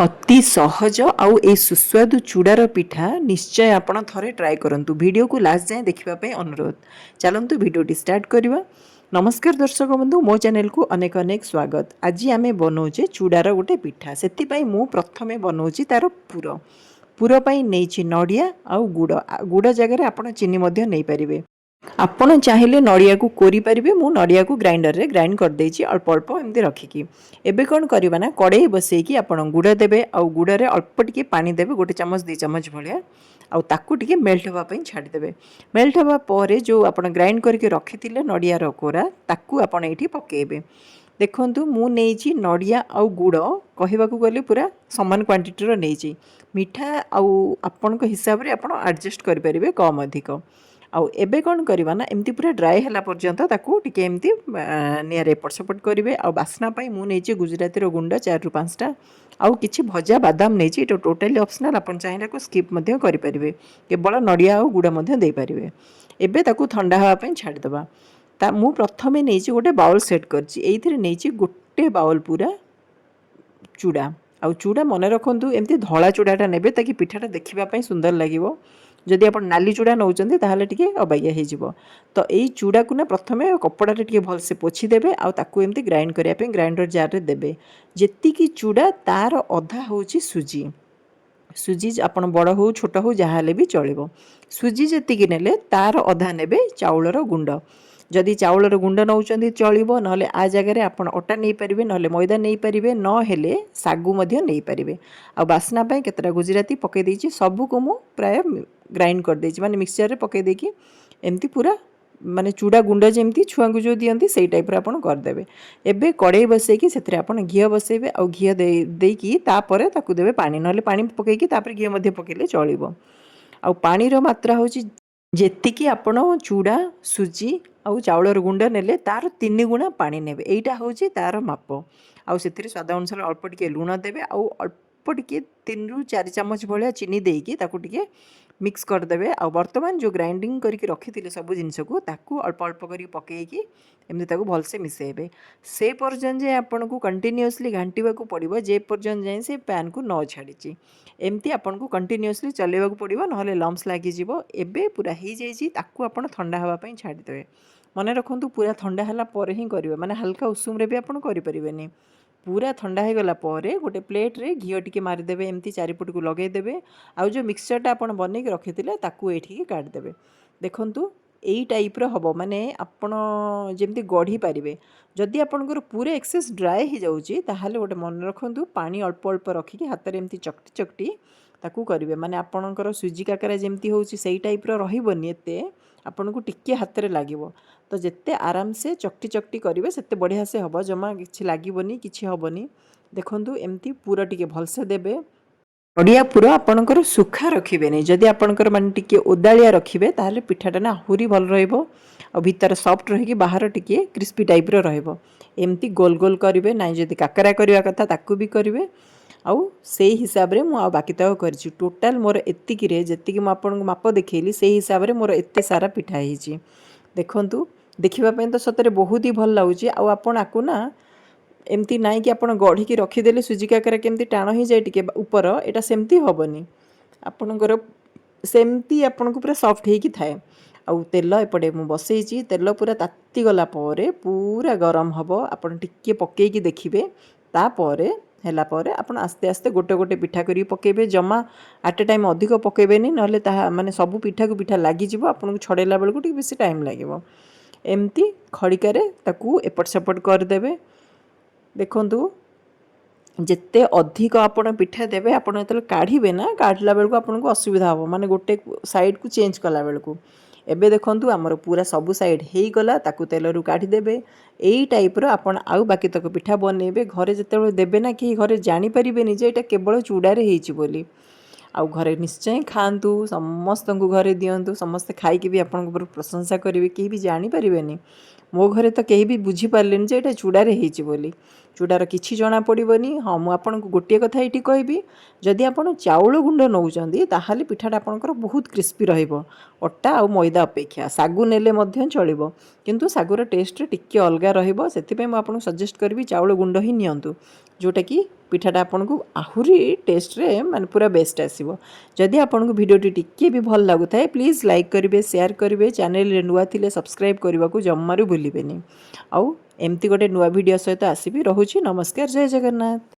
अति सहज आउ ए सुस्वादु चूड़ार पिठा निश्चय आपण थरे ट्राए करंतु। वीडियो को लास्ट जाए देखिबा अनुरोध। चलंतु वीडियोटी स्टार्ट करवा। नमस्कार दर्शक बंधु, मो चैनल को अनेक अनेक स्वागत। आज आमे बनाऊे चूड़ार गोटे पिठा। से मु प्रथमे बनाऊँ तार पुर। पुर पाई नहींची नड़िया आउ गुड़। गुड़ जगह आपड़ चीनी नहीं पारे। ଆପଣ ଚାହିଁଲେ ନଡ଼ିଆକୁ କୋରି ପାରିବେ। ମୁଁ ନଡ଼ିଆକୁ ଗ୍ରାଇଣ୍ଡରରେ ଗ୍ରାଇଣ୍ଡ କରିଦେଇଛି ଅଳ୍ପ ଅଳ୍ପ ଏମିତି ରଖିକି। ଏବେ କ'ଣ କରିବା ନା କଡ଼େଇ ବସେଇକି ଆପଣ ଗୁଡ଼ ଦେବେ ଆଉ ଗୁଡ଼ରେ ଅଳ୍ପ ଟିକେ ପାଣି ଦେବେ, ଗୋଟେ ଚାମଚ ଦୁଇ ଚାମଚ ଭଳିଆ, ଆଉ ତାକୁ ଟିକେ ମେଲ୍ଟ ହେବା ପାଇଁ ଛାଡ଼ିଦେବେ। ମେଲ୍ଟ ହେବା ପରେ ଯେଉଁ ଆପଣ ଗ୍ରାଇଣ୍ଡ କରିକି ରଖିଥିଲେ ନଡ଼ିଆର କୋରା, ତାକୁ ଆପଣ ଏଇଠି ପକାଇବେ। ଦେଖନ୍ତୁ ମୁଁ ନେଇଛି ନଡ଼ିଆ ଆଉ ଗୁଡ଼ କହିବାକୁ ଗଲେ ପୁରା ସମାନ କ୍ୱାଣ୍ଟିଟିର ନେଇଛି। ମିଠା ଆଉ ଆପଣଙ୍କ ହିସାବରେ ଆପଣ ଆଡ଼ଜଷ୍ଟ କରିପାରିବେ କମ୍ ଅଧିକ। ଆଉ ଏବେ କ'ଣ କରିବା ନା ଏମିତି ପୁରା ଡ୍ରାଏ ହେଲା ପର୍ଯ୍ୟନ୍ତ ତାକୁ ଟିକେ ଏମିତି ନିଆଁରେ ଏପଟ ସେପଟ କରିବେ। ଆଉ ବାସ୍ନା ପାଇଁ ମୁଁ ନେଇଛି ଗୁଜୁରାତିର ଗୁଣ୍ଡ 4ରୁ 5ଟା, ଆଉ କିଛି ଭଜା ବାଦାମ ନେଇଛି। ଏଇଟା ଟୋଟାଲି ଅପସନାଲ୍, ଆପଣ ଚାହିଁଲେ ସ୍କିପ୍ ମଧ୍ୟ କରିପାରିବେ। କେବଳ ନଡ଼ିଆ ଆଉ ଗୁଡ଼ ମଧ୍ୟ ଦେଇପାରିବେ। ଏବେ ତାକୁ ଥଣ୍ଡା ହେବା ପାଇଁ ଛାଡ଼ିଦେବା। ମୁଁ ପ୍ରଥମେ ନେଇଛି ଗୋଟେ ବାଉଲ୍ ସେଟ୍ କରିଛି। ଏଇଥିରେ ନେଇଛି ଗୋଟେ ବାଉଲ୍ ପୁରା ଚୂଡ଼ା। ଆଉ ଚୂଡ଼ା ମନେ ରଖନ୍ତୁ ଏମିତି ଧଳା ଚୂଡ଼ାଟା ନେବେ, ତାକି ପିଠାଟା ଦେଖିବା ପାଇଁ ସୁନ୍ଦର ଲାଗିବ। ଯଦି ଆପଣ ନାଲି ଚୂଡ଼ା ନେଉଛନ୍ତି ତାହେଲେ ଟିକେ ଅବାଗିଆ ହେଇଯିବ। ତ ଏଇ ଚୂଡ଼ାକୁ ନା ପ୍ରଥମେ କପଡ଼ାରେ ଟିକେ ଭଲସେ ପୋଛିଦେବେ ଆଉ ତାକୁ ଏମିତି ଗ୍ରାଇଣ୍ଡ କରିବା ପାଇଁ ଗ୍ରାଇଣ୍ଡର ଜାର୍ରେ ଦେବେ। ଯେତିକି ଚୂଡ଼ା ତାର ଅଧା ହେଉଛି ସୁଜି। ସୁଜି ଆପଣ ବଡ଼ ହେଉ ଛୋଟ ହେଉ ଯାହା ହେଲେ ବି ଚଳିବ। ସୁଜି ଯେତିକି ନେଲେ ତାର ଅଧା ନେବେ ଚାଉଳର ଗୁଣ୍ଡ। ଯଦି ଚାଉଳର ଗୁଣ୍ଡ ନେଉଛନ୍ତି ଚଳିବ, ନହେଲେ ଆ ଜାଗାରେ ଆପଣ ଅଟା ନେଇପାରିବେ, ନହେଲେ ମଇଦା ନେଇପାରିବେ, ନହେଲେ ଶାଗୁ ମଧ୍ୟ ନେଇପାରିବେ। ଆଉ ବାସ୍ନା ପାଇଁ କେତେଟା ଗୁଜୁରାତି ପକାଇ ଦେଇଛି। ସବୁକୁ ମୁଁ ପ୍ରାୟ ଗ୍ରାଇଣ୍ଡ କରିଦେଇଛି, ମାନେ ମିକ୍ସଚରରେ ପକାଇ ଦେଇକି ଏମିତି ପୁରା ମାନେ ଚୂଡ଼ା ଗୁଣ୍ଡ ଯେମିତି ଛୁଆଙ୍କୁ ଯେଉଁ ଦିଅନ୍ତି ସେଇ ଟାଇପ୍ର ଆପଣ କରିଦେବେ। ଏବେ କଡ଼େଇ ବସେଇକି ସେଥିରେ ଆପଣ ଘିଅ ବସେଇବେ ଆଉ ଘିଅ ଦେଇକି ତାପରେ ତାକୁ ଦେବେ ପାଣି, ନହେଲେ ପାଣି ପକାଇକି ତାପରେ ଘିଅ ମଧ୍ୟ ପକାଇଲେ ଚଳିବ। ଆଉ ପାଣିର ମାତ୍ରା ହେଉଛି ଯେତିକି ଆପଣ ଚୂଡ଼ା ସୁଜି ଆଉ ଚାଉଳର ଗୁଣ୍ଡ ନେଲେ ତାର 3 ଗୁଣା ପାଣି ନେବେ। ଏଇଟା ହେଉଛି ତାର ମାପ। ଆଉ ସେଥିରେ ସ୍ୱାଦ ଅନୁସାରେ ଅଳ୍ପ ଟିକେ ଲୁଣ ଦେବେ ଆଉ ଅଳ୍ପ ଟିକେ 3ରୁ 4 ଚାମଚ ଭଳିଆ ଚିନି ଦେଇକି ତାକୁ ଟିକେ ମିକ୍ସ କରିଦେବେ। ଆଉ ବର୍ତ୍ତମାନ ଯେଉଁ ଗ୍ରାଇଣ୍ଡିଙ୍ଗ କରିକି ରଖିଥିଲେ ସବୁ ଜିନିଷକୁ ତାକୁ ଅଳ୍ପ ଅଳ୍ପ କରିକି ପକାଇକି ଏମିତି ତାକୁ ଭଲସେ ମିଶାଇବେ। ସେ ପର୍ଯ୍ୟନ୍ତ ଯାଏଁ ଆପଣଙ୍କୁ କଣ୍ଟିନ୍ୟୁଅସଲି ଘାଣ୍ଟିବାକୁ ପଡ଼ିବ ଯେ ପର୍ଯ୍ୟନ୍ତ ଯାଏଁ ସେ ପ୍ୟାନ୍କୁ ନ ଛାଡ଼ିଛି। ଏମିତି ଆପଣଙ୍କୁ କଣ୍ଟିନ୍ୟୁଅସଲି ଚଲାଇବାକୁ ପଡ଼ିବ, ନହେଲେ ଲମ୍ପସ୍ ଲାଗିଯିବ। ଏବେ ପୁରା ହେଇଯାଇଛି, ତାକୁ ଆପଣ ଥଣ୍ଡା ହେବା ପାଇଁ ଛାଡ଼ିଦେବେ। ମନେ ରଖନ୍ତୁ ପୁରା ଥଣ୍ଡା ହେଲା ପରେ ହିଁ କରିବେ, ମାନେ ହାଲକା ଉଷୁମରେ ବି ଆପଣ କରିପାରିବେନି। ପୁରା ଥଣ୍ଡା ହୋଇଗଲା ପରେ ଗୋଟେ ପ୍ଲେଟ୍ରେ ଘିଅ ଟିକେ ମାରିଦେବେ, ଏମିତି ଚାରିପଟକୁ ଲଗାଇଦେବେ। ଆଉ ଯେଉଁ ମିକ୍ସଚରଟା ଆପଣ ବନେଇକି ରଖିଥିଲେ ତାକୁ ଏଇଠିକି କାଢ଼ିଦେବେ। ଦେଖନ୍ତୁ ଏଇ ଟାଇପ୍ର ହେବ, ମାନେ ଆପଣ ଯେମିତି ଗଢ଼ି ପାରିବେ। ଯଦି ଆପଣଙ୍କର ପୁରା ଏକ୍ସେସ୍ ଡ୍ରାଏ ହେଇଯାଉଛି ତାହେଲେ ଗୋଟେ ମନେ ରଖନ୍ତୁ ପାଣି ଅଳ୍ପ ଅଳ୍ପ ରଖିକି ହାତରେ ଏମିତି ଚକଟି ଚକଟି ତାକୁ କରିବେ। ମାନେ ଆପଣଙ୍କର ସୁଜି କାକରା ଯେମିତି ହେଉଛି ସେଇ ଟାଇପ୍ର ରହିବନି, ଏତେ ଆପଣଙ୍କୁ ଟିକିଏ ହାତରେ ଲାଗିବ। ତ ଯେତେ ଆରାମସେ ଚକଟି ଚକଟି କରିବେ ସେତେ ବଢ଼ିଆ ସେ ହେବ, ଜମା କିଛି ଲାଗିବନି, କିଛି ହେବନି। ଦେଖନ୍ତୁ ଏମିତି ପୁର ଟିକେ ଭଲସେ ଦେବେ। ନଡ଼ିଆ ପୁର ଆପଣଙ୍କର ଶୁଖା ରଖିବେନି। ଯଦି ଆପଣଙ୍କର ମାନେ ଟିକେ ଓଦାଳିଆ ରଖିବେ ତାହେଲେ ପିଠାଟା ନା ଆହୁରି ଭଲ ରହିବ। ଆଉ ଭିତର ସଫ୍ଟ ରହିକି ବାହାର ଟିକେ କ୍ରିସ୍ପି ଟାଇପ୍ର ରହିବ। ଏମିତି ଗୋଲ ଗୋଲ କରିବେ, ନାଇଁ ଯଦି କାକରା କରିବା କଥା ତାକୁ ବି କରିବେ। ଆଉ ସେଇ ହିସାବରେ ମୁଁ ଆଉ ବାକି ତକ କରିଛି। ଟୋଟାଲ୍ ମୋର ଏତିକିରେ ଯେତିକି ମୁଁ ଆପଣଙ୍କୁ ମାପ ଦେଖେଇଲି ସେଇ ହିସାବରେ ମୋର ଏତେ ସାରା ପିଠା ହେଇଛି। ଦେଖନ୍ତୁ ଦେଖିବା ପାଇଁ ତ ସତରେ ବହୁତ ହି ଭଲ ଲାଗୁଛି। ଆଉ ଆପଣ ଆକୁ ନା ଏମିତି ନାଇଁ କି ଆପଣ ଗଢ଼ିକି ରଖିଦେଲେ ସୁଜି କାକରା କେମିତି ଟାଣ ହେଇଯାଏ ଟିକେ ଉପର, ଏଇଟା ସେମିତି ହେବନି। ଆପଣଙ୍କର ସେମିତି ଆପଣଙ୍କୁ ପୁରା ସଫ୍ଟ ହେଇକି ଥାଏ। ଆଉ ତେଲ ଏପଟେ ମୁଁ ବସେଇଛି, ତେଲ ପୁରା ତାତିଗଲା ପରେ ପୁରା ଗରମ ହେବ। ଆପଣ ଟିକିଏ ପକାଇକି ଦେଖିବେ, ତାପରେ ହେଲା ପରେ ଆପଣ ଆସ୍ତେ ଆସ୍ତେ ଗୋଟେ ଗୋଟେ ପିଠା କରିକି ପକାଇବେ। ଜମା ଆଟ୍ ଏ ଟାଇମ୍ ଅଧିକ ପକାଇବେନି, ନହେଲେ ତାହା ମାନେ ସବୁ ପିଠାକୁ ପିଠା ଲାଗିଯିବ। ଆପଣଙ୍କୁ ଛଡ଼େଇଲା ବେଳକୁ ଟିକେ ବେଶୀ ଟାଇମ୍ ଲାଗିବ। ଏମିତି ଖଡ଼ିକାରେ ତାକୁ ଏପଟ ସେପଟ କରିଦେବେ। ଦେଖନ୍ତୁ ଯେତେ ଅଧିକ ଆପଣ ପିଠା ଦେବେ, ଆପଣ ଯେତେବେଳେ କାଢ଼ିବେ ନା କାଢ଼ିଲା ବେଳକୁ ଆପଣଙ୍କୁ ଅସୁବିଧା ହେବ, ମାନେ ଗୋଟେ ସାଇଡ଼୍କୁ ଚେଞ୍ଜ କଲା ବେଳକୁ। ଏବେ ଦେଖନ୍ତୁ ଆମର ପୁରା ସବୁ ସାଇଡ଼୍ ହେଇଗଲା, ତାକୁ ତେଲରୁ କାଢ଼ିଦେବେ। ଏଇ ଟାଇପ୍ର ଆପଣ ଆଉ ବାକି ତକ ପିଠା ବନେଇବେ। ଘରେ ଯେତେବେଳେ ଦେବେ ନା କେହି ଘରେ ଜାଣିପାରିବେନି ଯେ ଏଇଟା କେବଳ ଚୂଡ଼ାରେ ହେଇଛି ବୋଲି। ଆଉ ଘରେ ନିଶ୍ଚୟ ଖାଆନ୍ତୁ, ସମସ୍ତଙ୍କୁ ଘରେ ଦିଅନ୍ତୁ। ସମସ୍ତେ ଖାଇକି ବି ଆପଣଙ୍କ ଉପରେ ପ୍ରଶଂସା କରିବେ, କେହି ବି ଜାଣିପାରିବେନି। ମୋ ଘରେ ତ କେହି ବି ବୁଝିପାରିଲେନି ଯେ ଏଇଟା ଚୂଡ଼ାରେ ହେଇଛି ବୋଲି। चूड़ार किछि जणा पड़बनी। हाँ मु आपन गोटे कथा ये कहबी जदि आपन चाउल गुंड नौचंदी ताहाले पिठाटा आपनकर बहुत क्रिस्पी रहिबो अटा आ मैदा अपेक्षा। सागु नेले मध्य चलिबो किंतु सागुर टेस्ट टिके अलगा रहिबो सेति मु आपन सजेस्ट करबी चाउल गुंड ही नियंतु जोटा कि पिठाटा आपको आहुरी टेस्ट रे माने पूरा बेस्ट आसीबो। जदि आपको भिडियोटी टिके भी भल लागुथाए प्लीज़ लाइक करेंगे शेयर करेंगे चैनल रे नुआ थिले सब्सक्राइब करने को जम्मारू भूलिबेनी। आउ एमती गोटे नुआ वीडियो सहित आसीबी। रहुछि नमस्कार जय जगन्नाथ।